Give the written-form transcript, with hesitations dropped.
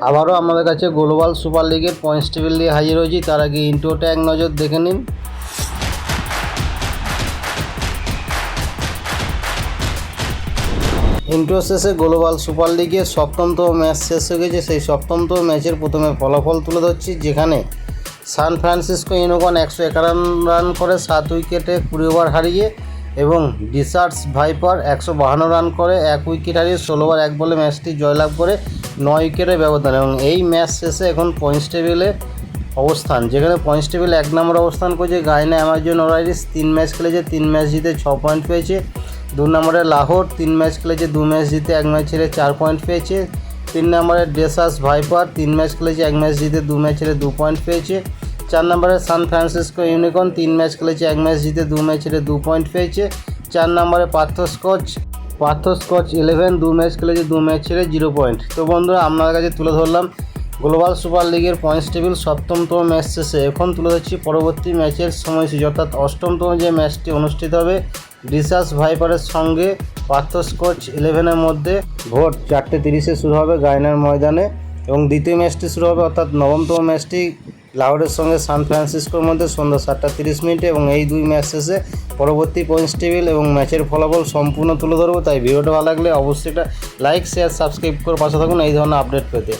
আবারও আমাদের কাছে গ্লোবাল সুপার লিগের পয়েন্টস টেবিল নিয়ে হাজির হয়েছি। তার আগে ইন্ট্রোটা এক নজর দেখে নিন। ইন্ট্রো শেষে গ্লোবাল সুপার লিগের সপ্তমতম ম্যাচ শেষ হয়ে গেছে। সেই সপ্তমতম ম্যাচের প্রথমে ফলাফল তুলে ধরছি, যেখানে সান ফ্রান্সিসকো ইউনিকর্ন 151 রান করে 7 উইকেটে 20 ওভার হারিয়ে এবং ডিসার্টস ভাইপার 152 রান করে 1 উইকেট হারিয়ে 16 ওভার 1 বলে ম্যাচটি জয়লাভ করে 9 উইকেটের ব্যবধান। এবং এই ম্যাচ শেষে এখন পয়েন্টস টেবিলে অবস্থান, যেখানে পয়েন্টস টেবিলে 1 নম্বর অবস্থান করছে গায়ানা অ্যামাজন ওরাইরিস। 3 ম্যাচ খেলেছে, 3 ম্যাচ জিতে 6 পয়েন্ট পেয়েছে। 2 নম্বরে লাহোর 3 ম্যাচ খেলেছে, 2 ম্যাচ জিতে 1 ম্যাচ হেরে 4 পয়েন্ট পেয়েছে। 3 নম্বরে ডেসার্টস ভাইপার 3 ম্যাচ খেলেছে, 1 ম্যাচ জিতে 2 ম্যাচ হেরে 2 পয়েন্ট পেয়েছে। 4 নম্বরে সান ফ্রান্সিসকো ইউনিকর্ন 3 ম্যাচ খেলেছে, 1 ম্যাচ জিতে 2 ম্যাচ হেরে 2 পয়েন্ট পেয়েছে। 4 নম্বরে পার্থ স্কচ 11 2 ম্যাচ খেলেছে, 2 ম্যাচ হেরে 0 পয়েন্ট। তো বন্ধুরা, আপনাদের কাছে তুলে ধরলাম গ্লোবাল সুপার লিগের পয়েন্টস টেবিল সপ্তমতম ম্যাচ শেষে। এখন তুলে ধরছি পরবর্তী ম্যাচের সময়সূচি, অর্থাৎ অষ্টমতম যে ম্যাচটি অনুষ্ঠিত হবে ডিসার্টস ভাইপারের সঙ্গে পার্থ স্কচ 11-এর মধ্যে ভোর 4:30-এ শুরু হবে গায়ানার ময়দানে। এবং দ্বিতীয় ম্যাচটি শুরু হবে, অর্থাৎ নবমতম ম্যাচটি লাহোরের সঙ্গে সান ফ্রান্সিসকোর মধ্যে সন্ধ্যা 7:30 এবং এই 2 ম্যাচ শেষে পরবর্তী পয়েন্টস টেবিল এবং ম্যাচের ফলাফল সম্পূর্ণ তুলে ধরবো। তাই ভিডিওটা ভালো লাগলে অবশ্যই একটা লাইক, শেয়ার, সাবস্ক্রাইব করে পাশে থাকুন এই ধরনের আপডেট পেতে।